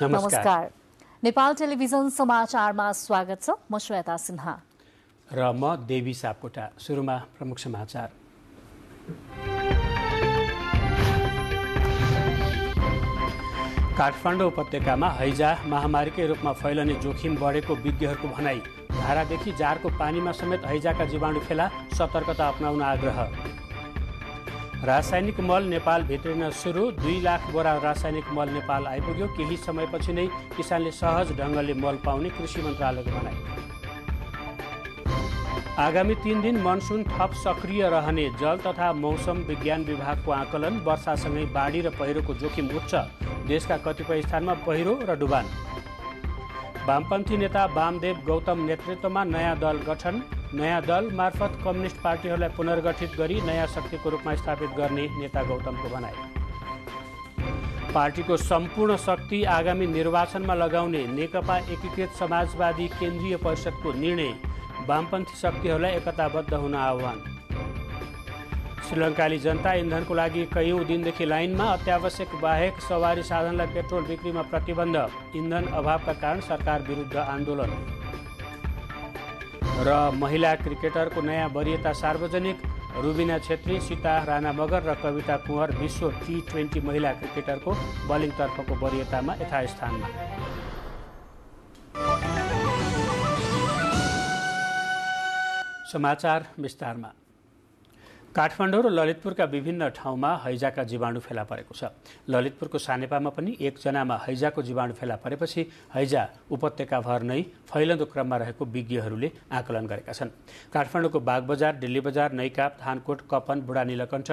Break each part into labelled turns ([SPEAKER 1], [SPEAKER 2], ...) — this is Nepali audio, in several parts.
[SPEAKER 1] नमस्कार। नेपाल टेलिभिजन समाचारमा स्वागत छ। म श्वेता सिन्हा
[SPEAKER 2] र म देवी सापकोटा। सुरुमा प्रमुख समाचार। काठमाडौँ उपत्यकामा हैजा महामारीकै रूपमा फैलने जोखिम बढेको विज्ञहरूको भनाई। धारादेखि जारको पानीमा समेत हैजाका जीवाणु फेला, सतर्कता अपनाउन आग्रह। रासायनिक मल नेपाल भित्रिन सुरु। 2 लाख बोरा रासायनिक मल नेपाल आइपुग्यो। केही समयपछि नै किसानले सहज ढङ्गले मल पाउने कृषि मन्त्रालयको भनाई। आगामी 3 दिन मनसुन थप सक्रिय रहने जल तथा मौसम विज्ञान विभागको आकलन। वर्षासँगै बाढी र पहिरोको जोखिम उच्च। देशका कतिपय स्थानमा पहिरो र डुबान। वामपन्थी नेता वामदेव गौतम नेतृत्वमा नयाँ दल गठन। नयाँ दल मार्फत कम्युनिस्ट पार्टीहरूलाई पुनर्गठित गरी नयाँ शक्तिको रूपमा स्थापित गर्ने नेता गौतमको भनाई। पार्टीको सम्पूर्ण शक्ति आगामी निर्वाचनमा लगाउने नेकपा एकीकृत समाजवादी केन्द्रीय परिषदको निर्णय। वामपन्थी शक्तिहरूलाई एकताबद्ध हुन आह्वान। श्रीलङ्काली जनता इन्धनको लागि कैयौँ दिनदेखि लाइनमा। अत्यावश्यक बाहेक सवारी साधनलाई पेट्रोल बिक्रीमा प्रतिबन्ध। इन्धन अभावका कारण सरकार विरुद्ध आन्दोलन। र महिला क्रिकेटरको नयाँ वरियता सार्वजनिक। रुबिना छेत्री, सीता राणा मगर र कविता कुँवर विश्व T20 महिला क्रिकेटरको बलिङतर्फको वरियतामा यथास्थानमा। समाचार विस्तारमा। काठमाडौँ र ललितपुरका विभिन्न ठाउँमा हैजाका जीवाणु फेला परेको छ। ललितपुरको सानेपामा पनि एकजनामा हैजाको जीवाणु फेला परेपछि हैजा उपत्यकाभर नै फैलदो क्रममा रहेको विज्ञहरूले आकलन गरेका छन्। काठमाडौँको बागबजार, दिल्ली बजार, नैकाप, थानकोट, कपन, बुढा नीलकण्ठ,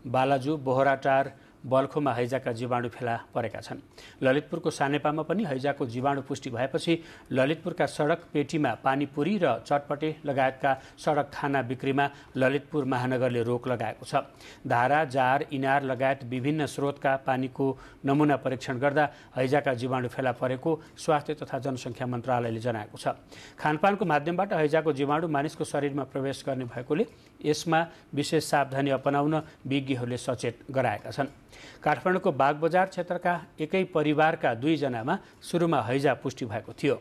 [SPEAKER 2] बालाजु, बोहराटार, बल्खोमा हैजाका जीवाणु फेला परेका छन्। ललितपुरको सानेपामा पनि हैजाको जीवाणु पुष्टि भएपछि ललितपुरका सडक पेटीमा पानीपुरी र चटपटे लगायतका सडक खाना बिक्रीमा ललितपुर महानगरले रोक लगाएको छ। धारा, जार, इनार लगायत विभिन्न स्रोतका पानीको नमुना परीक्षण गर्दा हैजाका जीवाणु फेला परेको स्वास्थ्य तथा जनसङ्ख्या मन्त्रालयले जनाएको छ। खानपानको माध्यमबाट हैजाको जीवाणु मानिसको शरीरमा प्रवेश गर्ने भएकोले यसमा विशेष सावधानी अपनाउन विज्ञहरूले सचेत गराएका छन्। काठमाडौँको बागबजार क्षेत्रका एकै परिवारका 2 जनामा सुरुमा हैजा पुष्टि भएको थियो।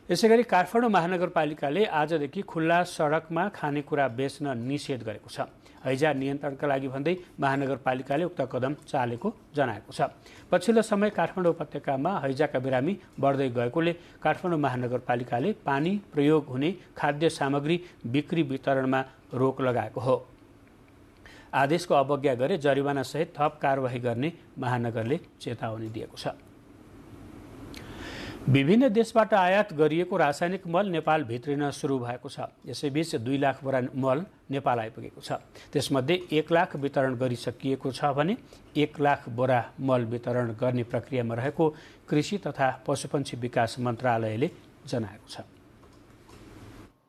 [SPEAKER 2] यसैगरी काठमाडौँ महानगरपालिकाले आजदेखि खुल्ला सडकमा खानेकुरा बेच्न निषेध गरेको छ। हैजा नियन्त्रणका लागि भन्दै महानगरपालिकाले उक्त कदम चालेको जनाएको छ। पछिल्लो समय काठमाडौँ उपत्यकामा हैजाका बिरामी बढ्दै गएकोले काठमाडौँ महानगरपालिकाले पानी प्रयोग हुने खाद्य सामग्री बिक्री वितरणमा रोक लगाएको हो। आदेशको अवज्ञा गरे जरिवानासहित थप कारवाही गर्ने महानगरले चेतावनी दिएको छ। विभिन्न देशबाट आयात गरिएको रासायनिक मल नेपाल भित्रिन सुरु भएको छ। यसैबीच 2 लाख बोरा मल नेपाल आइपुगेको छ। त्यसमध्ये 1 लाख वितरण गरिसकिएको छ भने 1 लाख बोरा मल वितरण गर्ने प्रक्रियामा रहेको कृषि तथा पशुपन्छी विकास मन्त्रालयले जनाएको छ।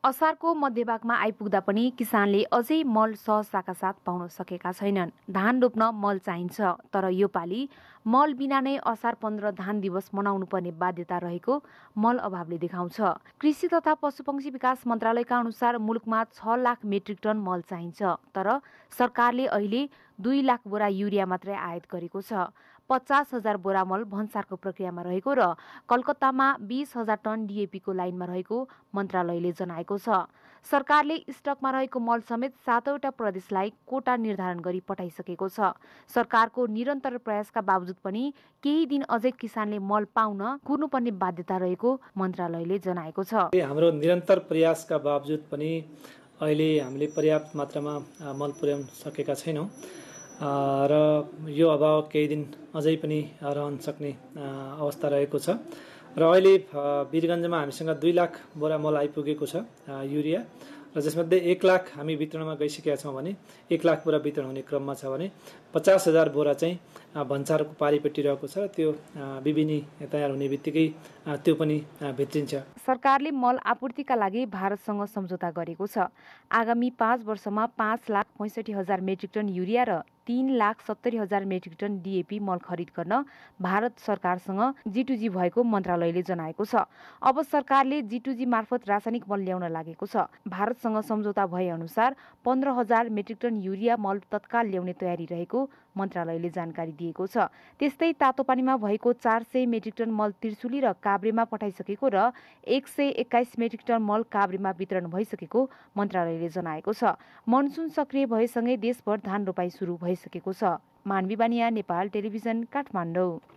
[SPEAKER 3] असारको मध्यभागमा आइपुग्दा पनि किसानले अझै मल सहजताका साथ पाउन सकेका छैनन्। धान रोप्न मल चाहिन्छ, तर यो पालि मल बिना नै असार 15 धान दिवस मनाउनु पर्ने बाध्यता रहेको मल अभावले देखाउँछ। कृषि तथा पशुपक्षी विकास मन्त्रालयका अनुसार मुलुकमा 6 लाख मेट्रिक टन मल चाहिन्छ, तर सरकारले अहिले 2 लाख बोरा युरिया मात्रै आयात गरेको छ। 50,000 बोरा मल भन्सारको प्रक्रियामा रहेको र कलकत्तामा 20,000 टन DAP को लाइनमा रहेको मन्त्रालयले जनाएको छ। सरकारले स्टकमा रहेको मल समेत 7वटा प्रदेशलाई कोटा निर्धारण गरी पठाइसकेको छ। सरकारको निरन्तर प्रयासका बावजुद पनि केही दिन अझै किसानले मल पाउन कुर्नुपर्ने बाध्यता रहेको मन्त्रालयले जनाएको छ।
[SPEAKER 4] हाम्रो निरन्तर प्रयासका बावजुद पनि अहिले हामीले पर्याप्त मात्रामा मल पुर्याउन सकेका छैनौँ र यो अभाव केही दिन अझै पनि रहन सक्ने अवस्था रहेको छ। र अहिले वीरगञ्जमा हामीसँग 2 लाख बोरा मल आइपुगेको छ युरिया, र जसमध्ये 1 लाख हामी वितरणमा गइसकेका छौँ भने 1 लाख बोरा वितरण हुने क्रममा छ भने 50,000 बोरा चाहिँ भन्सारको पारीपेटी रहेको छ। त्यो बिबिनी तयार हुने बित्तिकै त्यो पनि भित्रिन्छ।
[SPEAKER 3] सरकारले मल आपूर्तिका लागि भारतसँग सम्झौता गरेको छ। आगामी 5 वर्षमा 5,65,000 मेट्रिक टन युरिया र 3,70,000 मेट्रिक टन DAP मल खरिद गर्न भारत सरकारसँग G2G भएको मन्त्रालयले जनाएको छ। अब सरकारले G2G मार्फत रासायनिक मल ल्याउन लागेको छ। भारतसँग सम्झौता भए अनुसार 15,000 मेट्रिक टन युरिया मल तत्काल ल्याउने तयारी रहेको मन्त्रालयले जानकारी दिएको छ। त्यस्तै तातोपानीमा भएको 400 मेट्रिक टन मल त्रिशुली र काभ्रेमा पठाइसकेको र 121 मेट्रिक टन मल काभ्रेमा वितरण भइसकेको मन्त्रालयले जनाएको छ। मनसुन सक्रिय भएसँगै देशभर धान रोपाई सुरु भइसकेको छ। मानवी बानिया, नेपाल टेलिभिजन, काठमाडौँ।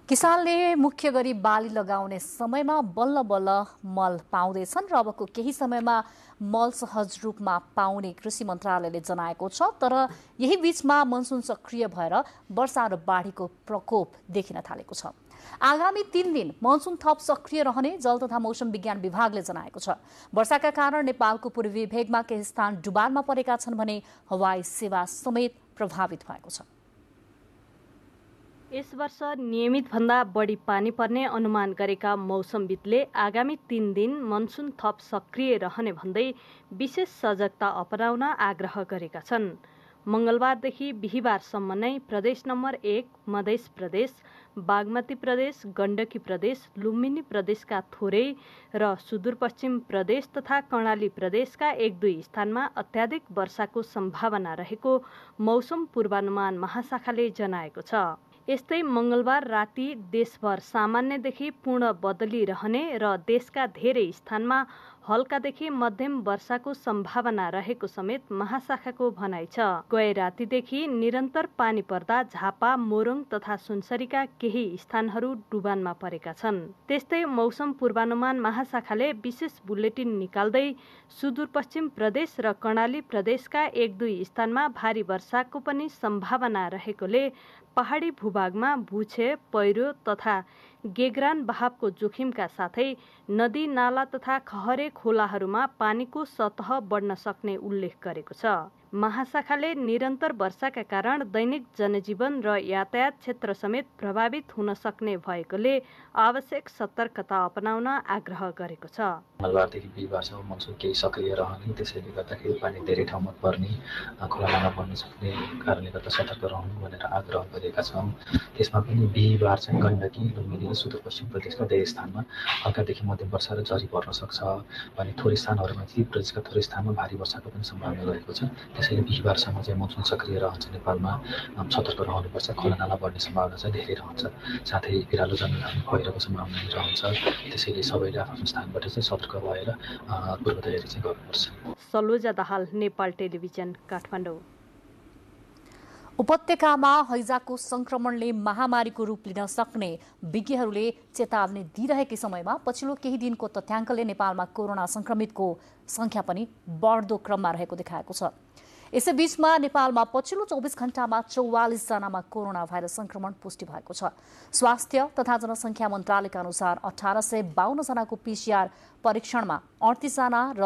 [SPEAKER 1] किसानले मुख्य गरी बाली लगाउने समयमा बल्ल बल्ल मल पाउँदैछन् र अबको केही समयमा मल सहज रूपमा पाउने कृषि मन्त्रालयले जनाएको छ। तर यही बीचमा मनसुन सक्रिय भएर वर्षा र बाढीको प्रकोप देखिन थालेको छ। आगामी 3 दिन मनसुन थप सक्रिय रहने जल तथा मौसम विज्ञान विभागले जनाएको छ। वर्षाका कारण नेपालको पूर्वी भेगमा केही स्थान डुबानमा परेका छन् भने हवाई सेवा समेत प्रभावित भएको छ।
[SPEAKER 5] यस वर्ष नियमित भन्दा बढी पानी पर्ने अनुमान गरेका मौसमविदले आगामी 3 दिन मनसुन थप सक्रिय रहने भन्दै विशेष सजगता अपनाउन आग्रह गरेका छन्। मंगलबारदेखि बिहिबारसम्म नै प्रदेश नम्बर 1 मधेस प्रदेश, बागमती प्रदेश, गण्डकी प्रदेश, लुम्बिनी प्रदेशका थोरै र सुदूरपश्चिम प्रदेश तथा कर्णाली प्रदेशका 1-2 स्थानमा अत्याधिक वर्षाको सम्भावना रहेको मौसम पूर्वानुमान महाशाखाले जनाएको छ। यस्तै मंगलबार राति देशभर सामान्यदेखि पूर्ण बदली रहने र देशका धेरै स्थानमा हल्कादेखि मध्यम वर्षाको सम्भावना रहेको समेत महाशाखाको भनाइ छ। गए रातिदेखि निरन्तर पानी पर्दा झापा, मोरङ तथा सुनसरीका केही स्थानहरू डुबानमा परेका छन्। त्यस्तै मौसम पूर्वानुमान महाशाखाले विशेष बुलेटिन निकाल्दै सुदूरपश्चिम प्रदेश र कर्णाली प्रदेशका 1-2 स्थानमा भारी वर्षाको पनि सम्भावना रहेकोले पहाडी भूभागमा भूक्षय, पहिरो तथा गेग्रान बहावको जोखिमका साथै नदी, नाला तथा खहरे खोलाहरूमा पानीको सतह बढ्न सक्ने उल्लेख गरेको छ। महाशाखाले निरन्तर वर्षाका कारण दैनिक जनजीवन र यातायात क्षेत्र समेत प्रभावित हुन सक्ने भएकोले आवश्यक सतर्कता अपनाउन आग्रह गरेको छ।
[SPEAKER 6] मंगलबारदेखि बिहिबारसम्म मनसुन केही सक्रिय रहने, त्यसैले गर्दाखेरि पानी धेरै ठाउँमा पर्ने, खोलानाला बढ्न सक्ने कारणले गर्दा सतर्क रहनु भनेर आग्रह गरेका छौँ। त्यसमा पनि बिहिबार चाहिँ गण्डकी, लुम्बिनी र सुदूरपश्चिम प्रदेशका धेरै स्थानमा हल्कादेखि मध्यम वर्षा र झरी पर्न सक्छ भने थोरै स्थानहरूमा ती प्रदेशका थोरै स्थानमा भारी वर्षाको पनि सम्भावना रहेको छ। त्यसैले बिहिबारसम्म चाहिँ मनसुन सक्रिय रहन्छ। नेपालमा सतर्क रहनुपर्छ। खोलानाला बढ्ने सम्भावना चाहिँ धेरै रहन्छ। साथै भिरालो जमिन पहिरोको सम्भावना रहन्छ। त्यसैले सबैले आफ्नो स्थानबाट चाहिँ सतर्क भएर पूर्व तयारी चाहिँ गर्नुपर्छ।
[SPEAKER 5] सलोजा दाहाल, नेपाल टेलिभिजन, काठमाडौँ।
[SPEAKER 1] उपत्यकामा हैजाको संक्रमणले महामारीको रूप लिन सक्ने विज्ञहरूले चेतावनी दिइरहेकै समयमा पछिल्लो केही दिनको तथ्याङ्कले नेपालमा कोरोना संक्रमितको संख्या पनि बढ्दो क्रममा रहेको देखाएको छ। यसैबीचमा नेपालमा पछिल्लो 24 घण्टामा 44 जनामा कोरोना भाइरस संक्रमण पुष्टि भएको छ। स्वास्थ्य तथा जनसङ्ख्या मन्त्रालयका अनुसार 1852 जनाको PCR परीक्षणमा 38 जना र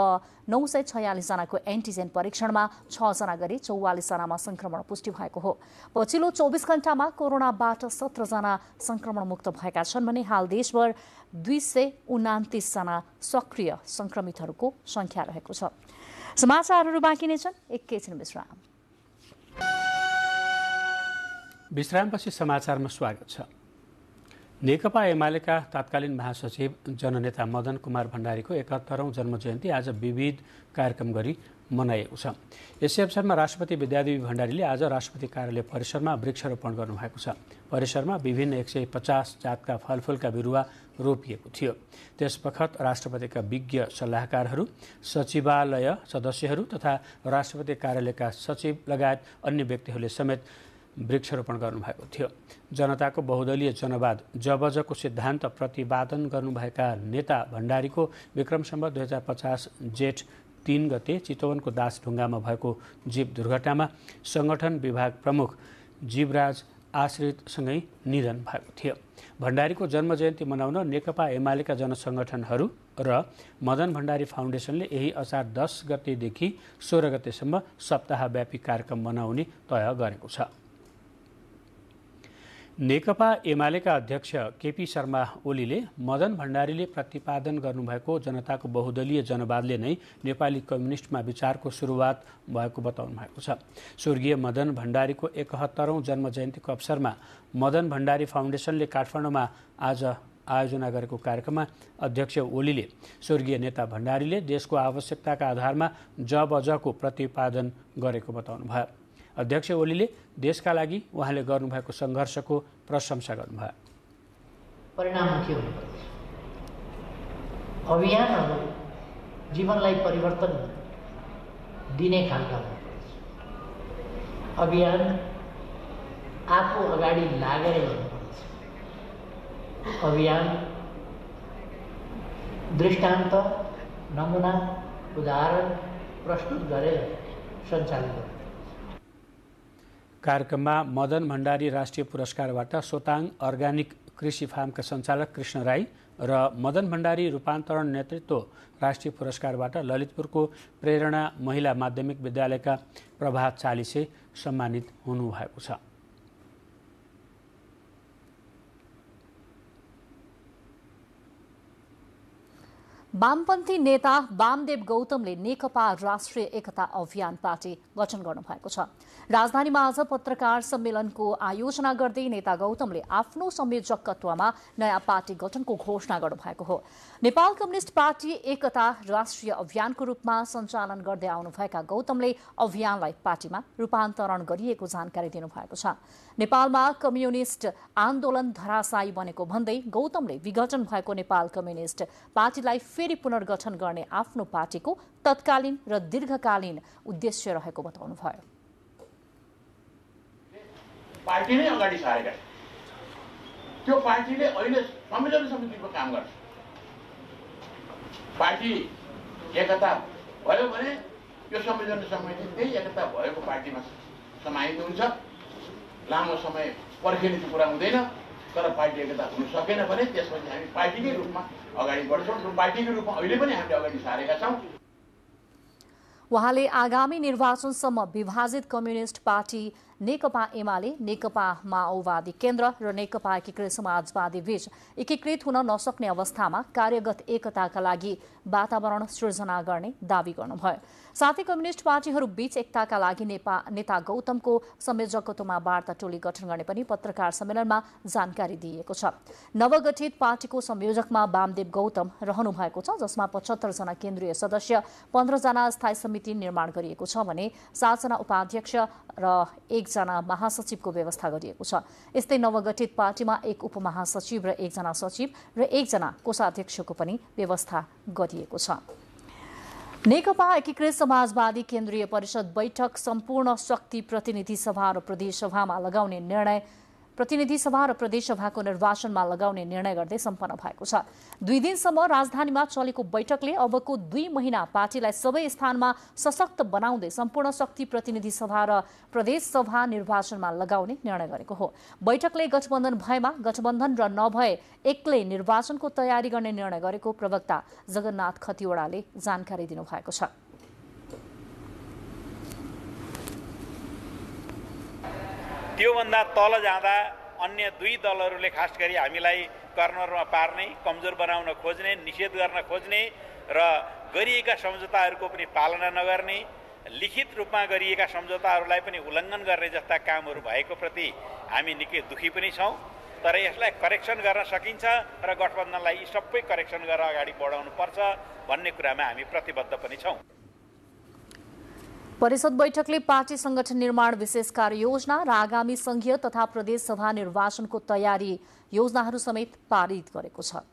[SPEAKER 1] 946 जनाको एन्टिजेन परीक्षणमा 6 जना गरी 44 जनामा संक्रमण पुष्टि भएको हो। पछिल्लो 24 घण्टामा कोरोनाबाट 17 जना संक्रमण मुक्त भएका छन् भने हाल देशभर 229 जना सक्रिय संक्रमितहरूको संख्या रहेको छ। समाचारहरू बाँकी नै छन्, एकैछिन विश्राम।
[SPEAKER 2] विश्रामपछि समाचारमा स्वागत छ। नेकपा एमालेका तत्कालीन महासचिव जननेता मदन कुमार भण्डारीको 71औं जन्मजयन्ती आज विविध कार्यक्रम गरी मनाइएको छ। यसै अवसरमा राष्ट्रपति विद्यादेवी भण्डारीले आज राष्ट्रपति कार्यालय परिसरमा वृक्षारोपण गर्नुभएको छ। परिसरमा विभिन्न 150 जातका फलफुलका बिरुवा रोपिएको थियो। त्यसबखत राष्ट्रपतिका विज्ञ सल्लाहकारहरू, सचिवालय सदस्यहरू तथा राष्ट्रपति कार्यालयका सचिव लगायत अन्य व्यक्तिहरूले समेत वृक्षारोपण गर्नुभएको थियो। जनताको बहुदलीय जनवाद जबजको सिद्धान्त प्रतिपादन गर्नुभएका नेता भण्डारीको विक्रम सम्वत 2050 जेठ 3 गते चितवनको दासढुङ्गामा भएको जीव दुर्घटनामा संगठन विभाग प्रमुख जीवराज आश्रितसँगै निधन भएको थियो। भण्डारीको जन्मजयन्ती मनाउन नेकपा एमालेका जनसङ्गठनहरू र मदन भण्डारी फाउन्डेसनले यही असार 10 गतेदेखि 16 गतेसम्म सप्ताहव्यापी कार्यक्रम मनाउने तय गरेको छ। नेकपा एमालेका अध्यक्ष केपी शर्मा ओलीले मदन भण्डारीले प्रतिपादन गर्नुभएको जनताको बहुदलीय जनवादले नै नेपाली कम्युनिस्टमा विचारको सुरुवात भएको बताउनु भएको छ। स्वर्गीय मदन भण्डारीको 71औं जन्म जयन्तीको अवसरमा मदन भण्डारी फाउन्डेसनले काठमाडौँमा आज आयोजना गरेको कार्यक्रममा अध्यक्ष ओलीले स्वर्गीय नेता भण्डारीले देशको आवश्यकताका आधारमा जबजको प्रतिपादन गरेको बताउनुभयो। अध्यक्ष ओलीले देशका लागि उहाँले गर्नुभएको सङ्घर्षको प्रशंसा गर्नुभयो।
[SPEAKER 7] परिणाम के हुनुपर्छ? अभियानहरू जीवनलाई परिवर्तन दिने खालका हुनुपर्छ। अभियान आफू अगाडि लागेर हुनुपर्छ। अभियान दृष्टान्त, नमुना, उदाहरण प्रस्तुत गरेर सञ्चालन गर्नु।
[SPEAKER 2] कार्यक्रममा मदन भण्डारी राष्ट्रिय पुरस्कारबाट सोताङ अर्ग्यानिक कृषि फार्मका सञ्चालक कृष्ण राई र मदन भण्डारी रूपान्तरण नेतृत्व राष्ट्रिय पुरस्कारबाट ललितपुरको प्रेरणा महिला माध्यमिक विद्यालयका प्रभात चालिसे सम्मानित हुनुभएको छ।
[SPEAKER 1] वामपन्थी नेता वामदेव गौतमले नेकपा राष्ट्रिय एकता अभियान पार्टी गठन गर्नुभएको छ। राजधानीमा आज पत्रकार सम्मेलनको आयोजना गर्दै नेता गौतमले आफ्नो संयोजकत्वमा नयाँ पार्टी गठनको घोषणा गर्नुभएको हो। नेपाल कम्युनिस्ट पार्टी एकता राष्ट्रिय अभियानको रूपमा सञ्चालन गर्दै आउनुभएका गौतमले अभियानलाई पार्टीमा रूपान्तरण गरिएको जानकारी दिनुभएको छ। नेपालमा कम्युनिस्ट आन्दोलन धराशायी बनेको भन्दै गौतमले विघटन भएको नेपाल कम्युनिस्ट पार्टीलाई फेरि पुनर्गठन गर्ने आफ्नो पार्टीको तत्कालीन र दीर्घकालीन उद्देश्य रहेको बताउनुभयो।
[SPEAKER 8] पार्टी नै अगाडि सारेका छन्। त्यो पार्टीले अहिले संयोजन समितिको काम गर्छ। पार्टी एकता भयो भने यो संयोजन समिति त्यही एकता भएको पार्टीमा समाहित हुन्छ। लामो समय पर्खिने त्यो कुरा हुँदैन। तर पार्टी एकता हुन सकेन भने त्यसपछि हामी पार्टीकै रूपमा अगाडि बढ्छौँ। पार्टीकै रूपमा अहिले पनि हामीले अगाडि सारेका छौँ।
[SPEAKER 1] उहाँले आगामी निर्वाचनसम्म विभाजित कम्युनिस्ट पार्टी नेकपा एमाले, नेकपा माओवादी केन्द्र र नेकपा एकीकृत समाजवादी बीच एकीकृत हुन नसक्ने अवस्थामा कार्यगत एकताका लागि वातावरण सृजना गर्ने दावी गर्नुभयो। साथै कम्युनिस्ट पार्टीहरू बीच एकताका लागि नेता गौतमको संयोजकत्वमा वार्ता टोली गठन गर्ने पनि पत्रकार सम्मेलनमा जानकारी दिइएको छ। नवगठित पार्टीको संयोजकमा वामदेव गौतम रहनु भएको छ, जसमा 75 जना केन्द्रीय सदस्य, 15 जना स्थायी समिति निर्माण गरिएको छ भने 7 जना उपाध्यक्ष र 1 जना महासचिवको व्यवस्था गरिएको छ। यस्तै नवगठित पार्टीमा 1 उपमहासचिव र 1 जना सचिव र 1 जना कोषाध्यक्षको पनि व्यवस्था गरिएको छ। नेकपा एकीकृत समाजवादी केन्द्रीय परिषद बैठक सम्पूर्ण शक्ति प्रतिनिधि सभा र प्रदेशसभामा लगाउने निर्णय प्रतिनिधि सभा र प्रदेशसभाको निर्वाचनमा लगाउने निर्णय गर्दै सम्पन्न भएको छ। 2 दिनसम्म राजधानीमा चलेको बैठकले अबको 2 महिना पार्टीलाई सबै स्थानमा सशक्त बनाउँदै सम्पूर्ण शक्ति प्रतिनिधि सभा र प्रदेश सभा निर्वाचनमा लगाउने निर्णय गरेको हो। बैठकले गठबन्धन भएमा गठबन्धन र नभए एक्लै निर्वाचनको तयारी गर्ने निर्णय गरेको प्रवक्ता जगन्नाथ खतिवड़ाले जानकारी दिनुभएको छ।
[SPEAKER 9] त्योभन्दा तल जाँदा अन्य 2 दलहरूले खास गरी हामीलाई कर्नरमा पार्ने, कमजोर बनाउन खोज्ने, निषेध गर्न खोज्ने र गरिएका सम्झौताहरूको पनि पालना नगर्ने, लिखित रूपमा गरिएका सम्झौताहरूलाई पनि उल्लङ्घन गर्ने जस्ता कामहरू भएको प्रति हामी निकै दुखी पनि छौँ। तर यसलाई करेक्सन गर्न सकिन्छ र गठबन्धनलाई यी सबै करेक्सन गरेर अगाडि बढाउनुपर्छ भन्ने कुरामा हामी प्रतिबद्ध पनि छौँ।
[SPEAKER 1] परिषद बैठकले पार्टी संगठन निर्माण विशेष कार्ययोजना र आगामी संघीय तथा प्रदेश सभा निर्वाचनको तयारी योजनाहरू समेत पारित गरेको छ।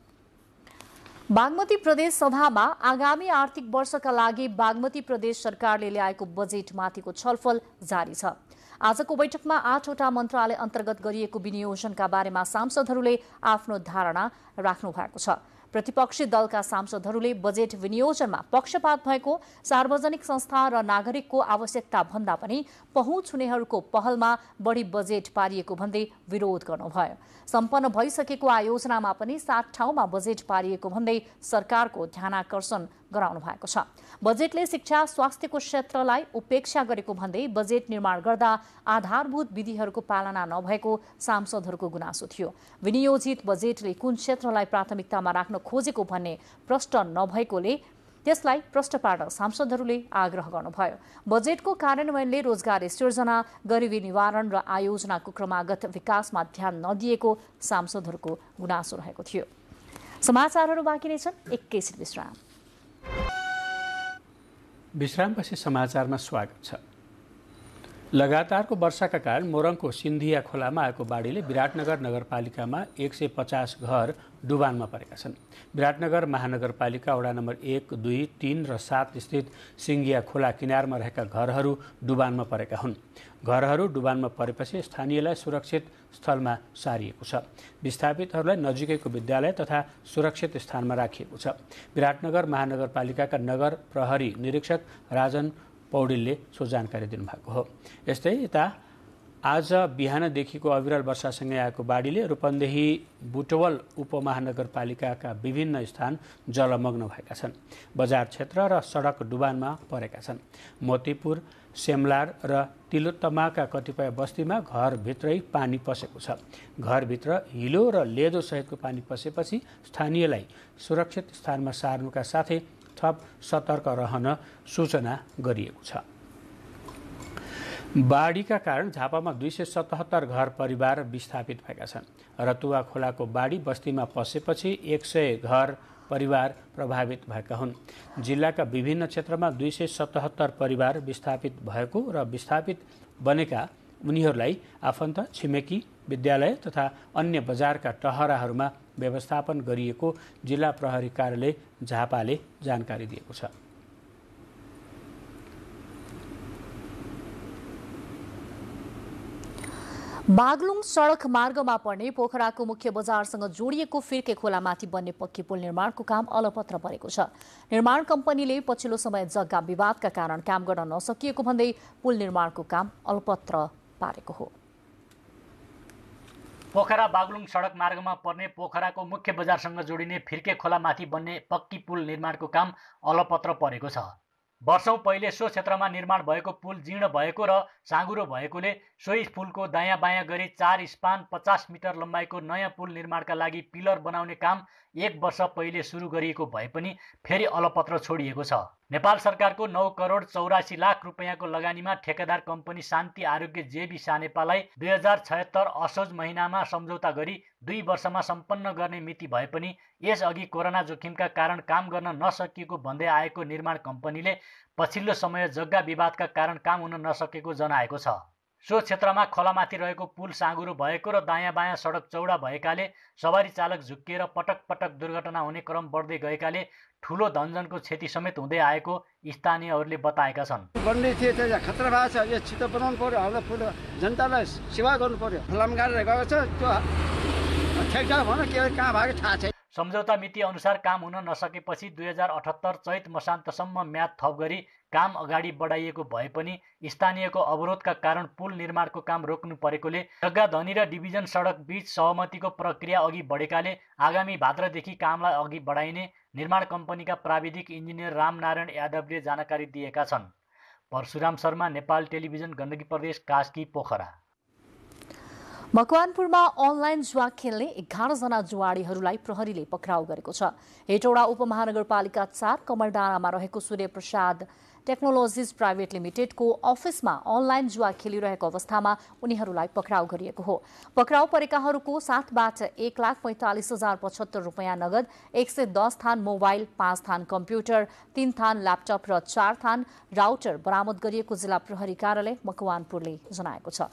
[SPEAKER 1] बागमती प्रदेश सभामा आगामी आर्थिक वर्षका लागि बागमती प्रदेश सरकारले ल्याएको बजेटमाथिको छलफल जारी छ। आजको बैठकमा 8 वटा मन्त्रालय अन्तर्गत गरिएको विनियोजनका बारेमा सांसदहरूले आफ्नो धारणा राख्नु भएको छ। प्रतिपक्षी दलका सांसदहरूले बजेट विनियोजनमा पक्षपात भएको, सार्वजनिक संस्था र नागरिकको आवश्यकता भन्दा पनि पहुँच हुनेहरूको पहलमा बढी बजेट पारिएको भन्दै विरोध गर्नुभयो। सम्पन्न भइसकेको आयोजनामा पनि 7 ठाउँमा बजेट पारिएको भन्दै सरकारको ध्यानाकर्षण गराउनु भएको छ। बजेटले शिक्षा स्वास्थ्यको क्षेत्रलाई उपेक्षा गरेको भन्दै बजेट निर्माण गर्दा आधारभूत विधिहरूको पालना नभएको सांसदहरूको गुनासो थियो। विनियोजित बजेटले कुन क्षेत्रलाई प्राथमिकतामा राख्न खोजेको भन्ने प्रश्न नभएकोले त्यसलाई प्रश्न पार्न सांसदहरूले आग्रह गर्नुभयो। बजेटको कार्यान्वयनले रोजगारी सृजना, गरिबी निवारण र आयोजनाको क्रमागत विकासमा ध्यान नदिएको सांसदहरूको गुनासो रहेको थियो। समाचारहरू बाँकी नै छन्, एकैछिन विश्राम।
[SPEAKER 2] विश्रामपछि समाचारमा स्वागत छ। लगातारको वर्षाका कारण मोरङको सिन्धिया खोलामा आएको बाढीले विराटनगर नगरपालिकामा 150 घर डुबानमा परेका छन्। विराटनगर महानगरपालिका वडा नम्बर 1, 2, 3 र 7 स्थित सिङ्गिया खोला किनारमा रहेका घरहरू डुबानमा परेका हुन्। घरहरू डुबानमा परेपछि स्थानीयलाई सुरक्षित स्थलमा सारिएको छ। विस्थापितहरूलाई नजिकैको विद्यालय तथा सुरक्षित स्थानमा राखिएको छ। विराटनगर महानगरपालिकाका नगर प्रहरी निरीक्षक राजन पौडेलले सो जानकारी दिनुभएको हो। यस्तै यता आज बिहानदेखिको अविरल वर्षासँगै आएको बाढीले रूपन्देही बुटवल उपमहानगरपालिकाका विभिन्न स्थान जलमग्न भएका छन्। बजार क्षेत्र र सडक डुबानमा परेका छन्। मोतीपुर, सेमलार र तिलोत्तमाका कतिपय बस्तीमा घरभित्रै पानी पसेको छ। घरभित्र हिलो र लेदो सहितको पानी पसेपछि स्थानीयलाई सुरक्षित स्थानमा सार्नुका साथै थप सतर्क रहन सूचना गरिएको छ। बाढीका कारण झापामा 277 घर परिवार विस्थापित भएका छन्। रतुवा खोलाको बाढी बस्तीमा पसेपछि 100 घर परिवार प्रभावित भएका हुन्। जिल्लाका विभिन्न क्षेत्रमा 277 परिवार विस्थापित भएको र विस्थापित बनेका उनीहरूलाई आफन्त, छिमेकी, विद्यालय तथा अन्य बजारका टहराहरूमा व्यवस्थापन गरिएको जिल्ला प्रहरी कार्यालय झापाले जानकारी दिएको छ।
[SPEAKER 1] बागलुङ सडक मार्गमा पर्ने पोखराको मुख्य बजारसँग जोडिएको फिर्के खोलामाथि बन्ने पक्की पुल निर्माणको काम अलपत्र परेको छ। निर्माण कम्पनीले पछिल्लो समय जग्गा विवादका कारण काम गर्न नसकिएको भन्दै पुल निर्माणको काम अलपत्र पारेको हो।
[SPEAKER 10] पोखरा बागलुङ सडक मार्गमा पर्ने पोखराको मुख्य बजारसँग जोडिने फिर्के खोलामाथि बन्ने पक्की पुल निर्माणको काम अलपत्र परेको छ। वर्षौं पहिले सो क्षेत्रमा निर्माण भएको पुल जीर्ण भएको र साँगुरो भएकोले सोही पुलको दायाँ बायाँ गरी 4 स्पान 50 मिटर लम्बाइको नयाँ पुल निर्माणका लागि पिलर बनाउने काम 1 वर्ष पहिले सुरु गरिएको भए पनि फेरि अलपत्र छोडिएको छ। नेपाल सरकारको 9 करोड 84 लाख रुपैयाँको लगानीमा ठेकेदार कम्पनी शान्ति आरोग्य जेबी सानेपालाई 2076 असोज महिनामा सम्झौता गरी 2 वर्षमा सम्पन्न गर्ने मिति भए पनि यसअघि कोरोना जोखिमका कारण काम गर्न नसकिएको भन्दै आएको निर्माण कम्पनीले पछिल्लो समय जग्गा विवादका कारण काम हुन नसकेको जनाएको छ। सो क्षेत्रमा खोलामाथि रहेको पुल साँगुरो भएको र दायाँ बायाँ सडक चौडा भएकाले सवारी चालक झुक्किएर पटक पटक दुर्घटना हुने क्रम बढ्दै गएकाले ठूलो धनजनको क्षति समेत हुँदै आएको स्थानीयहरूले बताएका छन्।
[SPEAKER 11] बन्ने थिए त्यो खतरा भएको छ, यो छिटो बनाउनु पर्यो, हामीलाई पुल जनतालाई सेवा गर्नु पर्यो। फलाम गरेर गएको छ, त्यो ठेकदार भन के कहाँ भएको थाहा छैन।
[SPEAKER 10] सम्झौता मिति अनुसार काम हुन नसकेपछि 2078 चैत मसान्तसम्म म्याद थप गरी काम अगाडि बढाइएको भए पनि स्थानीयको अवरोधका कारण पुल निर्माणको काम रोक्नु परेकोले जग्गा धनी र डिभिजन सडक बीच सहमतिको प्रक्रिया अघि बढेकाले आगामी भाद्रदेखि कामलाई अघि बढाइने निर्माण कम्पनीका प्राविधिक इन्जिनियर रामनारायण यादवले जानकारी दिएका छन्। परशुराम शर्मा, नेपाल टेलिभिजन, गण्डकी प्रदेश, कास्की, पोखरा।
[SPEAKER 1] मकवानपुरमा अनलाइन जुवा खेल्ने 11 जना जुवाडीहरूलाई प्रहरीले पक्राउ गरेको छ। हेटौडा उपमहानगरपालिका 4 कमलडाँडामा रहेको सूर्यप्रसाद टेक्नोलोजिज प्राइभेट लिमिटेडको अफिसमा अनलाइन जुवा खेलिरहेको अवस्थामा उनीहरूलाई पक्राउ गरिएको हो। पक्राउ परेकाहरूको साथबाट 1,45,075 रुपैयाँ नगद, 110 थान मोबाइल, 5 थान कम्प्युटर, 3 थान ल्यापटप र 4 थान राउटर बरामद गरिएको जिल्ला प्रहरी कार्यालय मकवानपुरले जनाएको छ।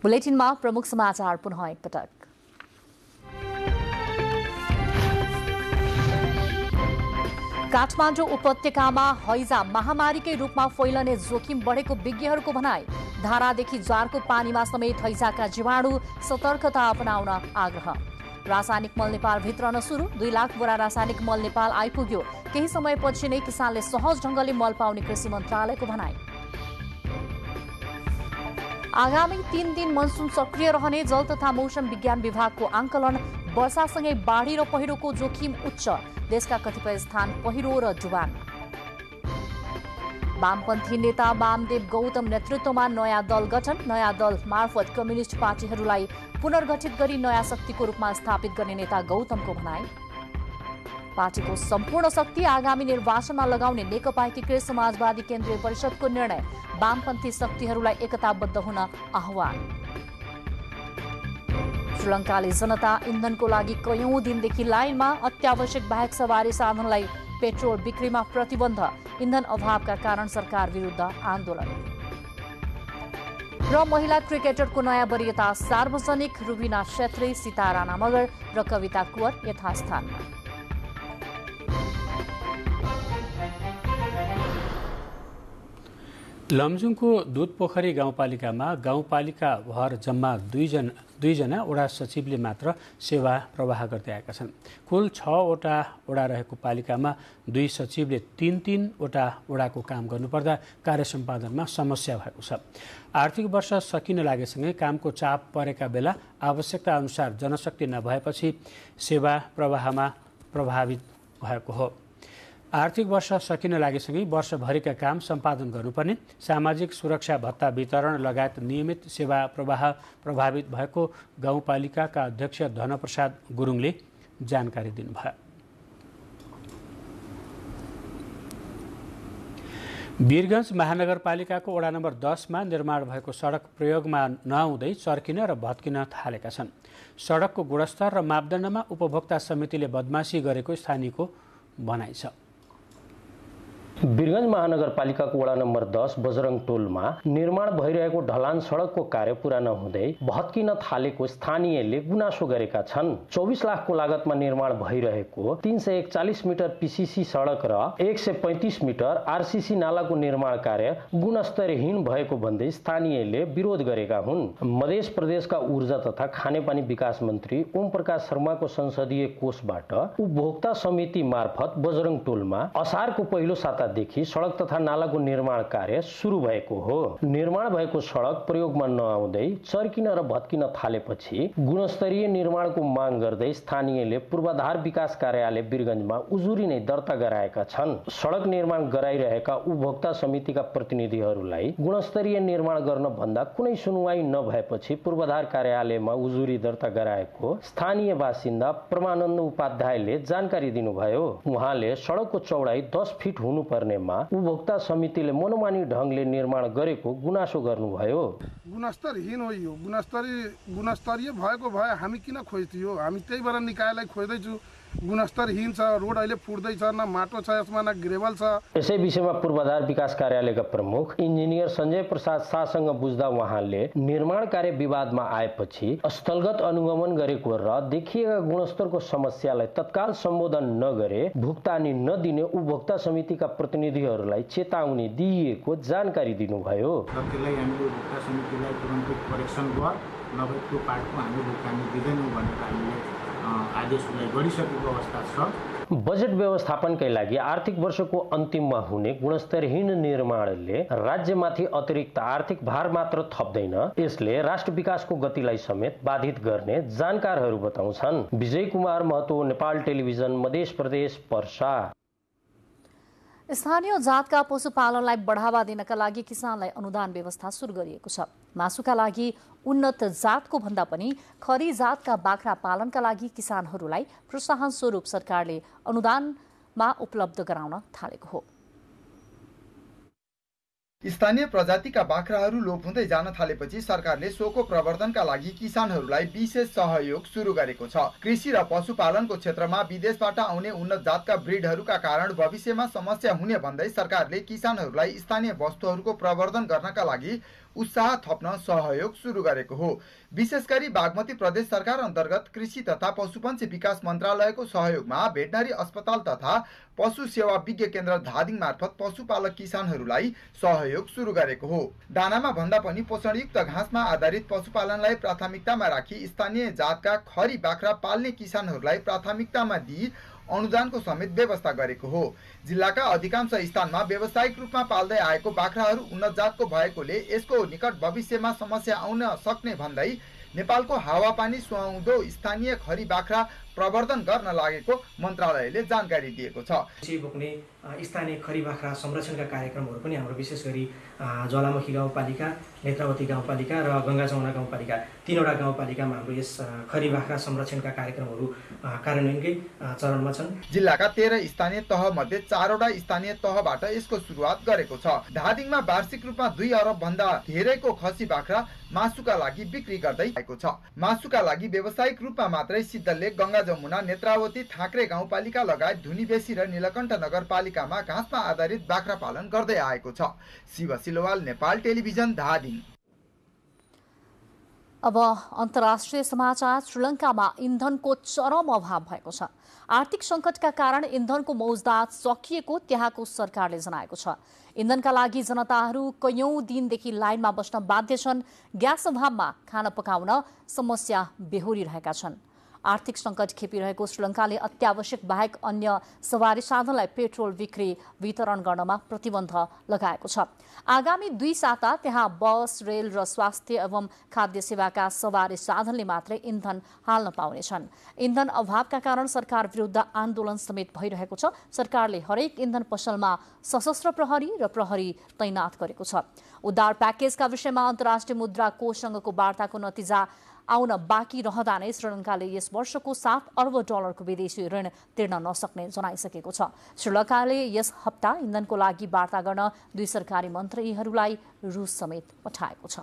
[SPEAKER 1] बुलेटिनमा प्रमुख समाचार पुनः एकपटक। काठमाडौँ उपत्यकामा हैजा महामारीकै रूपमा फैलने जोखिम बढेको विज्ञहरूको भनाई। धारादेखि जारको पानीमा समेत हैजाका जीवाणु, सतर्कता अपनाउन आग्रह। रासायनिक मल नेपाल भित्रन सुरु, 2 लाख बोरा रासायनिक मल नेपाल आइपुग्यो। केही समयपछि नै किसानले सहज ढंगले मल पाउने कृषि मन्त्रालयको भनाई। आगामी 3 दिन मनसुन सक्रिय रहने जल तथा मौसम विज्ञान विभागको आंकलन। वर्षासँगै बाढी र पहिरोको जोखिम उच्च, देशका कतिपय स्थान पहिरो र डुबान। वामपन्थी नेता वामदेव गौतम नेतृत्वमा नयाँ दल गठन, नयाँ दल मार्फत कम्युनिस्ट पार्टीहरूलाई पुनर्गठित गरी नयाँ शक्तिको रूपमा स्थापित गर्ने नेता गौतमको भनाई। पार्टीको सम्पूर्ण शक्ति आगामी निर्वाचनमा लगाउने नेकपा एकीकृत समाजवादी केन्द्रीय परिषदको निर्णय, वामपन्थी शक्तिहरूलाई एकताबद्ध हुन आह्वान। श्रीलङ्काले जनता इन्धनको लागि कयौं दिनदेखि लाइनमा, अत्यावश्यक बाहेक सवारी साधनलाई पेट्रोल बिक्रीमा प्रतिबन्ध, इन्धन अभावका कारण सरकार विरुद्ध आन्दोलन। र महिला क्रिकेटरको नयाँ वरियता सार्वजनिक, रुबिना छेत्री, सीता राणा मगर र कविता कुँवर यथास्थानमा।
[SPEAKER 2] लमजुङको दुधपोखरी गाउँपालिकामा गाउँपालिका भर जम्मा दुईजना वडा सचिवले मात्र सेवा प्रवाह गर्दै आएका छन्। कुल 6वटा वडा रहेको पालिकामा 2 सचिवले 3-3वटा वडाको काम गर्नुपर्दा कार्य सम्पादनमा समस्या भएको छ। आर्थिक वर्ष सकिन लागेसँगै कामको चाप परेका बेला आवश्यकता अनुसार जनशक्ति नभएपछि सेवा प्रवाहमा प्रभावित भएको हो। आर्थिक वर्ष सकिन लागेसँगै वर्षभरिका काम सम्पादन गर्नुपर्ने, सामाजिक सुरक्षा भत्ता वितरण लगायत नियमित सेवा प्रवाह प्रभावित भएको गाउँपालिकाका अध्यक्ष धनप्रसाद गुरुङले जानकारी दिनुभयो। वीरगञ्ज महानगरपालिकाको वडा नम्बर 10मा निर्माण भएको सडक प्रयोगमा नआउँदै चर्किन र भत्किन थालेका छन्। सडकको गुणस्तर र मापदण्डमा उपभोक्ता समितिले बदमासी गरेको स्थानीयको भनाइ छ।
[SPEAKER 12] वीरगञ्ज महानगरपालिकाको वडा नम्बर 10 बजरङ टोलमा निर्माण भइरहेको ढलान सडकको कार्य पूरा नहुँदै भत्किन थालेको स्थानीयले गुनासो गरेका छन्। 24 लाखको लागतमा निर्माण भइरहेको 341 मिटर पीसीसी सडक र 135 मिटर आरसीसी नालाको निर्माण कार्य गुणस्तरहीन भएको भन्दै स्थानीयले विरोध गरेका हुन्। मध्य प्रदेशका ऊर्जा तथा खानेपानी विकास मन्त्री ओम प्रकाश शर्माको संसदीय कोषबाट उपभोक्ता समिति मार्फत बजरङ टोलमा असारको पहिलो साता देखि सडक तथा नालाको निर्माण कार्य सुरु भएको हो। निर्माण भएको सडक प्रयोगमा नआउँदै चर्किन र भत्किन थालेपछि गुणस्तरीय निर्माणको माग गर्दै स्थानीयले पूर्वाधार विकास कार्यालय वीरगञ्जमा उजुरी नै दर्ता गराएका छन्। सडक निर्माण गराइरहेका उपभोक्ता समितिका प्रतिनिधिहरूलाई गुणस्तरीय निर्माण गर्न भन्दा कुनै सुनवाई नभएपछि पूर्वाधार कार्यालयमा उजुरी दर्ता गराएको स्थानीय बासिन्दा परमानन्द उपाध्यायले जानकारी दिनुभयो। उहाँले सडकको चौडाइ 10 फिट हुनु पर्नेमा उपभोक्ता समितिले मनोमानी ढंगले निर्माण गरेको गुनासो गर्नुभयो।
[SPEAKER 13] गुणस्तरहीन हो यो, गुणस्तरीय भएको भए हामी किन खोज्दियो? हामी त्यही भएर निकायलाई खोज्दैछु। गुणस्तरहीन छ, रोड अहिले फुट्दैछ, न माटो छ यसमा न ग्रेभल छ।
[SPEAKER 12] यसै विषयमा पूर्वाधार विकास कार्यालयका प्रमुख इन्जिनियर सञ्जय प्रसाद शाहसँग बुझ्दा उहाँले निर्माण कार्य विवादमा आएपछि स्थलगत अनुगमन गरेको र देखिएका गुणस्तरको समस्यालाई तत्काल सम्बोधन नगरे भुक्तानी नदिने उपभोक्ता समितिका प्रतिनिधिहरूलाई चेतावनी दिइएको जानकारी दिनुभयो।
[SPEAKER 14] त्यसलाई हामीले उपभोक्ता समितिलाई तुरन्तै करेक्सन गर, नभए त्यो पार्टको हामी भुक्तानी दिँदैनौँ भनेर हामीले आदेशलाई गरिसकेको अवस्था छ।
[SPEAKER 12] बजेट व्यवस्थापनकै लागि आर्थिक वर्षको अन्तिममा हुने गुणस्तरहीन निर्माणले राज्यमाथि अतिरिक्त आर्थिक भार मात्र थप्दैन, यसले राष्ट्र विकासको गतिलाई समेत बाधित गर्ने जानकारहरू बताउँछन्। विजय कुमार महतो, नेपाल टेलिभिजन, मध्य प्रदेश, पर्सा।
[SPEAKER 1] स्थानीय जातका पशुपालनलाई बढ़ावा दिनका लागि किसानलाई अनुदान व्यवस्था सुरु गरिएको छ। मासुका लागि उन्नत जातको भन्दा पनि खरी जातका बाख्रा पालनका लागि किसानहरूलाई प्रोत्साहन स्वरूप सरकारले अनुदानमा उपलब्ध गराउन थालेको हो।
[SPEAKER 15] स्थानीय प्रजातिका बाख्राहरू लोप हुँदै जान थालेपछि सरकारले सोको प्रवर्धनका लागि किसानहरूलाई विशेष सहयोग सुरु गरेको छ। कृषि र पशुपालनको क्षेत्रमा विदेशबाट आउने उन्नत जातका ब्रिडहरूका कारण भविष्यमा समस्या हुने भन्दै सरकारले किसानहरूलाई स्थानीय वस्तुहरूको प्रवर्धन गर्नका लागि उत्साह थप्न सहयोग सुरु गरेको हो। विशेष गरी बागमती प्रदेश सरकार अन्तर्गत कृषि तथा पशुपन्छी विकास मन्त्रालयको सहयोगमा भेटनरी अस्पताल तथा पशु सेवा विज्ञ केन्द्र धादिङ मार्फत पशुपालक किसानहरूलाई सहयोग सुरु गरेको हो। दानामा भन्दा पनि पोषणयुक्त घाँसमा आधारित पशुपालनलाई प्राथमिकतामा राखी स्थानीय जातका खरी बाख्रा पाल्ने किसानहरूलाई प्राथमिकतामा दिई अनुदानको समेत व्यवस्था गरेको हो। जिल्लाका अधिकांश स्थानमा व्यावसायिक रूपमा पाल्दै आएको बाख्राहरू उन्नत जातको भएकोले यसको निकट भविष्यमा समस्या आउन सक्ने भन्दै नेपालको हावापानी सुहाउँदो स्थानीय खरी बाख्रा प्रवर्धन गर्न लागेको मन्त्रालयले जानकारी दिएको छ।
[SPEAKER 16] बोक्ने स्थानीय खरी बाख्रा संरक्षणका कार्यक्रमहरू पनि हाम्रो विशेष गरी ज्वालामुखी गाउँपालिका, नेत्रावती गाउँपालिका र गङ्गा जमुना गाउँपालिका तीनवटा गाउँपालिकामा हाम्रो यस खरी बाख्रा संरक्षणका कार्यक्रमहरू कार्यान्वयनकै चरणमा छन्।
[SPEAKER 15] जिल्लाका 13 स्थानीय तह मध्ये 4वटा स्थानीय तहबाट यसको सुरुवात गरेको छ। धादिङमा वार्षिक रूपमा 2 अरब भन्दा धेरैको खसी बाख्रा मासुका लागि बिक्री गर्दै आएको छ। मासुका लागि व्यावसायिक रूपमा मात्रै सिद्धलेक, गङ्गा जमुना, नेत्रावती, थाक्रे गाउँपालिका लगायत धुनीबेसी र नीलकण्ठ नगरपालिकामा घाँसमा आधारित बाख्रा पालन गर्दै आएको छ। शिव सिलवाल, नेपाल टेलिभिजन, धादिङ।
[SPEAKER 1] अब अन्तर्राष्ट्रिय समाचार। श्रीलङ्कामा इन्धनको चरम अभाव भएको छ। आर्थिक सङ्कटका कारण इन्धनको मौजदात सकिएको त्यहाँको सरकारले जनाएको छ। इन्धनका लागि जनताहरू कैयौं दिनदेखि लाइनमा बस्न बाध्य छन्। ग्यास अभावमा खाना पकाउन समस्या बेहोरिरहेका छन्। आर्थिक सङ्कट खेपिरहेको श्रीलङ्काले अत्यावश्यक बाहेक अन्य सवारी साधनलाई पेट्रोल बिक्री वितरण गर्नमा प्रतिबन्ध लगाएको छ। आगामी 2 साता त्यहाँ बस, रेल र स्वास्थ्य एवं खाद्य सेवाका सवारी साधनले मात्रै इन्धन हाल्न पाउनेछन्। इन्धन अभावका कारण सरकार विरुद्ध आन्दोलन समेत भइरहेको छ। सरकारले हरेक इन्धन पसलमा सशस्त्र प्रहरी र प्रहरी तैनात गरेको छ। उद्धार प्याकेजका विषयमा अन्तर्राष्ट्रिय मुद्रा कोषसँगको वार्ताको नतिजा आउन बाँकी रहँदा नै श्रीलङ्काले यस वर्षको 7 अर्ब डलरको विदेशी ऋण तिर्न नसक्ने जनाइसकेको छ। श्रीलङ्काले यस हप्ता इन्धनको लागि वार्ता गर्न 2 सरकारी मन्त्रीहरूलाई रूस समेत पठाएको छ।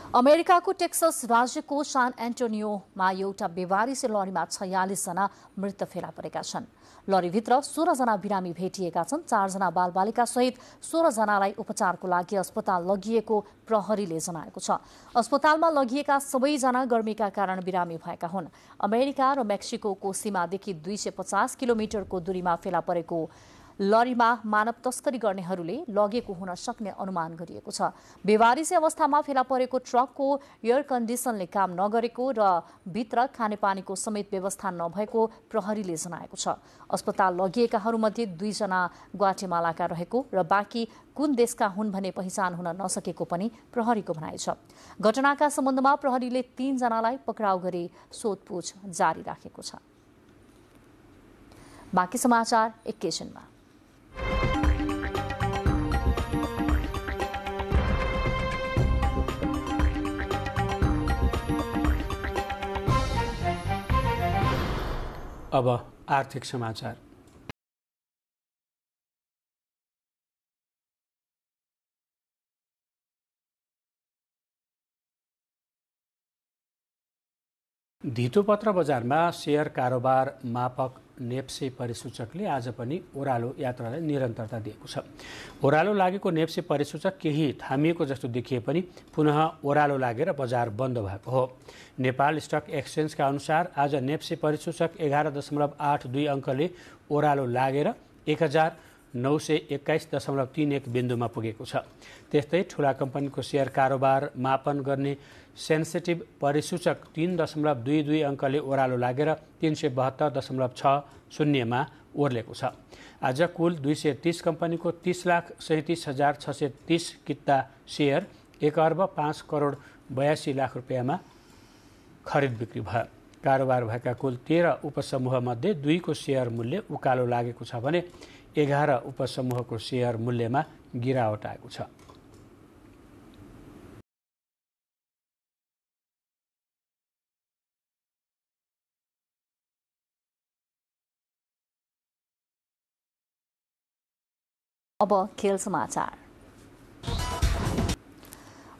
[SPEAKER 1] अमेरिकाको टेक्सस राज्यको सान एन्टोनियोमा एउटा बेवारिसे लरीमा 46 जना मृत फेला परेका छन्। लरीभित्र 16 जना बिरामी भेटिएका छन्। 4 जना बालबालिका सहित 16 जनालाई उपचारको लागि अस्पताल लगिएको प्रहरीले जनाएको छ। अस्पतालमा लगिएका सबैजना गर्मीका कारण बिरामी भएका हुन्। अमेरिका र मेक्सिकोको सीमादेखि 250 किलोमिटरको दूरीमा फेला परेको लरीमा मानव तस्करी गर्नेहरूले लगेको हुन सक्ने अनुमान गरिएको छ। बेवारिसे अवस्थामा फेला परेको ट्रकको एयर कन्डिसनले काम नगरेको र भित्र खानेपानीको समेत व्यवस्था नभएको प्रहरीले जनाएको छ। अस्पताल लगिएकाहरूमध्ये 2 जना ग्वाटेमालाका रहेको र बाँकी कुन देशका हुन् भने पहिचान हुन नसकेको पनि प्रहरीको भनाइ छ। घटनाका सम्बन्धमा प्रहरीले 3 जनालाई पक्राउ गरी सोधपुछ जारी राखेको छ। बाँकी समाचार एकैछिनमा।
[SPEAKER 2] अब आर्थिक समाचार। धितोपत्र बजारमा शेयर कारोबार मापक नेप्से परिसूचकले आज पनि ओह्रालो यात्रालाई निरन्तरता दिएको छ। ओह्रालो लागेको नेप्से परिसूचक केही थामिएको जस्तो देखिए पनि पुनः ओह्रालो लागेर बजार बन्द भएको हो। नेपाल स्टक एक्सचेन्जका अनुसार आज नेप्से परिसूचक 11.82 अङ्कले ओह्रालो लागेर 1921.31 बिन्दुमा पुगेको छ। त्यस्तै ठूला कम्पनीको शेयर कारोबार मापन गर्ने सेन्सिटिभ परिसूचक 3.22 अङ्कले ओह्रालो लागेर 372.60 मा ओर्लेको छ। आज कुल 230 कम्पनीको 30,37,630 किता शेयर 1 अर्ब 5 करोड 82 लाख रुपियाँमा खरिद बिक्री भयो। कारोबार भएका कुल 13 उपसमूहमध्ये 2 को शेयर मूल्य उकालो लागेको छ भने 11 उपसमूहको शेयर मूल्यमा गिरावट आएको छ।
[SPEAKER 1] अब खेल समाचार।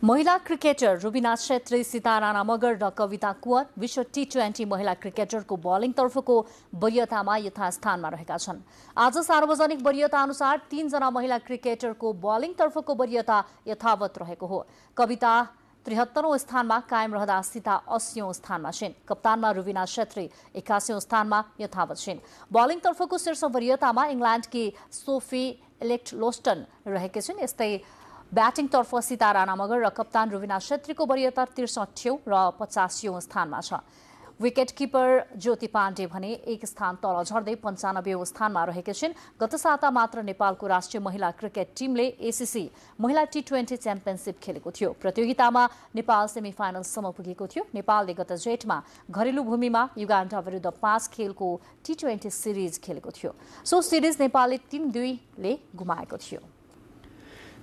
[SPEAKER 1] महिला क्रिकेटर रुबिना छेत्री, सितारा राणा मगर र कविता कुँवर विश्व T20 महिला क्रिकेटरको बलिङतर्फको वरियतामा यथास्थानमा रहेका छन्। आज सार्वजनिक वरियता अनुसार 3 जना महिला क्रिकेटरको बलिङतर्फको वरियता यथावत रहेको हो। कविता 73औं स्थानमा कायम रहँदा सीता 80औं स्थानमा छिन्। कप्तानमा रुबिना छेत्री 81औं स्थानमा यथावत छिन्। बलिङतर्फको शीर्ष वरियतामा इङ्ल्यान्डकी सोफी इलेक्ट लोस्टन रहेकी छिन्। यस्तै ब्याटिङतर्फ सितारा राणा मगर र कप्तान रुबिना छेत्रीको वरियता 63औं र 85औं स्थानमा छ। विकेट किपर ज्योति पाण्डे भने एक स्थान तल झर्दै 95औं स्थानमा रहेकी छिन्। गत साता मात्र नेपालको राष्ट्रिय महिला क्रिकेट टिमले एसीसी महिला टी20 च्याम्पियनशिप खेलेको थियो। प्रतियोगितामा नेपाल सेमिफाइनलसम्म पुगेको थियो। नेपालले गत जेठमा घरेलु भूमिमा युगान्डा विरुद्ध 5 खेलको टी20 सिरिज खेलेको थियो। सो सिरिज नेपालले 3-2 ले गुमाएको थियो।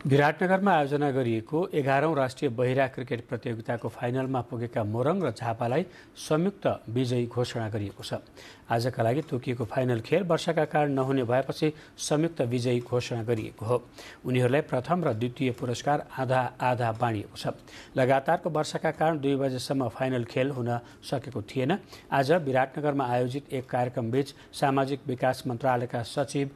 [SPEAKER 2] विराटनगरमा आयोजना गरिएको 11औं राष्ट्रिय बहिरा क्रिकेट प्रतियोगिताको फाइनलमा पुगेका मोरङ र झापालाई संयुक्त विजयी घोषणा गरिएको छ। आजका लागि तोकिएको फाइनल खेल वर्षाका कारण नहुने भएपछि संयुक्त विजयी घोषणा गरिएको हो। उनीहरूलाई प्रथम र द्वितीय पुरस्कार आधा आधा बाँडिएको छ। लगातारको वर्षाका कारण 2 बजेसम्म फाइनल खेल हुन सकेको थिएन। आज विराटनगरमा आयोजित एक कार्यक्रमबीच सामाजिक विकास मन्त्रालयका सचिव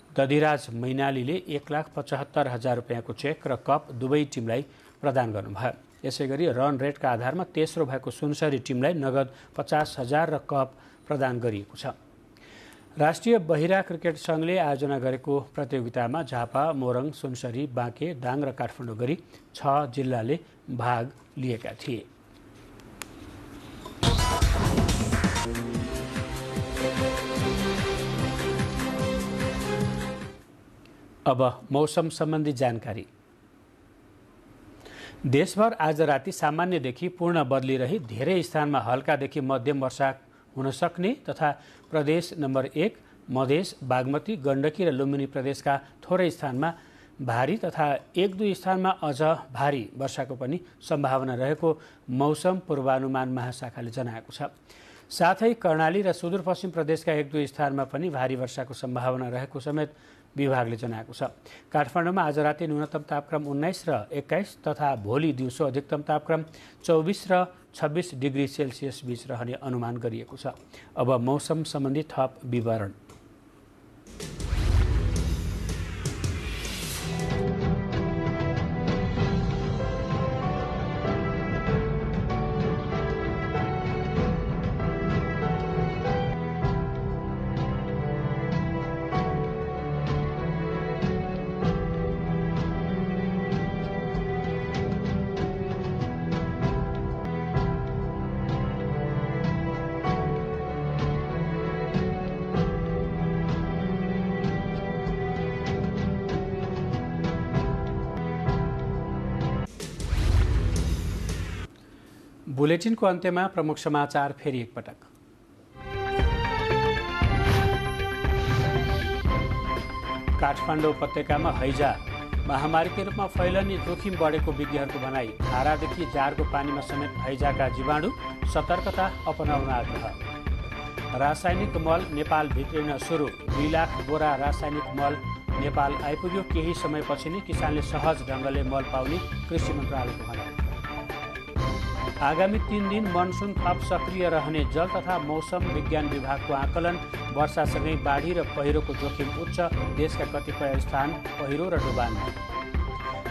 [SPEAKER 2] दधिराज मैनालीले 1,75,000 रुपियाँको चेक र कप दुवै टिमलाई प्रदान गर्नुभयो। यसैगरी रन रेटका आधारमा तेस्रो भएको सुनसरी टिमलाई नगद 50,000 र कप प्रदान गरिएको छ। राष्ट्रिय बहिरा क्रिकेट संघले आयोजना गरेको प्रतियोगितामा झापा, मोरङ, सुनसरी, बाँके, दाङ र काठमाडौँ गरी 6 जिल्लाले भाग लिएका थिए। अब मौसम सम्बन्धी जानकारी। देशभर आज राति सामान्यदेखि पूर्ण बदली रही धेरै स्थानमा हल्कादेखि मध्यम वर्षा हुन सक्ने तथा प्रदेश नम्बर 1 मधेस, बागमती, गण्डकी र लुम्बिनी प्रदेशका थोरै स्थानमा भारी तथा 1-2 स्थानमा अझ भारी वर्षाको पनि सम्भावना रहेको मौसम पूर्वानुमान महाशाखाले जनाएको छ। साथै कर्णाली र सुदूरपश्चिम प्रदेशका 1-2 स्थानमा पनि भारी वर्षाको सम्भावना रहेको समेत विभागले जनाएको छ। काठमाडौँमा आज राति न्यूनतम तापक्रम 19 र 21 तथा भोलि दिउँसो अधिकतम तापक्रम 24 र 26 डिग्री सेल्सियस बीच रहने अनुमान गरिएको छ। अब मौसम सम्बन्धी थप विवरण। बुलेटिनको अन्त्यमा प्रमुख समाचार फेरि एकपटक। काठमाडौँ उपत्यकामा हैजा महामारीका रूपमा फैलने जोखिम बढेको विज्ञहरूको भनाई। धारादेखि जारको पानीमा समेत हैजाका जीवाणु, सतर्कता अपनाउन आग्रह। रासायनिक मल नेपाल भित्रिन सुरु। 2 लाख बोरा रासायनिक मल नेपाल आइपुग्यो। केही समयपछि नै किसानले सहज ढङ्गले मल पाउने कृषि मन्त्रालयको भनाई। आगामी 3 दिन मनसुन थप सक्रिय रहने जल तथा मौसम विज्ञान विभागको आकलन। वर्षासँगै बाढी र पहिरोको जोखिम उच्च। देशका कतिपय स्थान पहिरो र डुबानमा।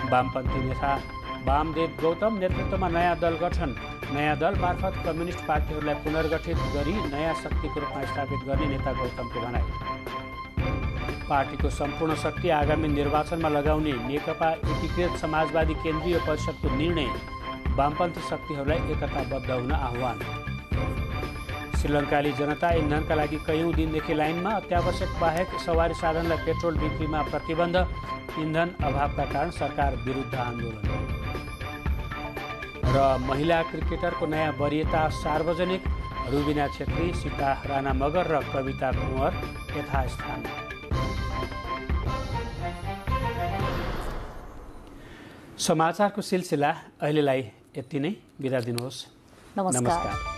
[SPEAKER 2] वामपन्थी नेता वामदेव गौतम नेतृत्वमा नयाँ दल गठन। नयाँ दल मार्फत कम्युनिस्ट पार्टीहरूलाई पुनर्गठित गरी नयाँ शक्तिको रूपमा स्थापित गर्ने नेता गौतमको भनाई। पार्टीको सम्पूर्ण शक्ति आगामी निर्वाचनमा लगाउने नेकपा एकीकृत समाजवादी केन्द्रीय परिषदको निर्णय। वामपन्थी शक्तिहरूलाई एकताबद्ध हुन आह्वान। श्रीलङ्काली जनता इन्धनका लागि कैयौं दिनदेखि लाइनमा। अत्यावश्यक बाहेक सवारी साधनलाई पेट्रोल बिक्रीमा प्रतिबन्ध। इन्धन अभावका कारण सरकार विरुद्ध आन्दोलन। र महिला क्रिकेटरको नयाँ वरियता सार्वजनिक। रुबिना छेत्री, सीता राणा मगर र कविता कुँवर यथास्थान। समाचारको सिलसिला अहिलेलाई यति नै। बिदा दिनुहोस्।
[SPEAKER 1] नमस्कार।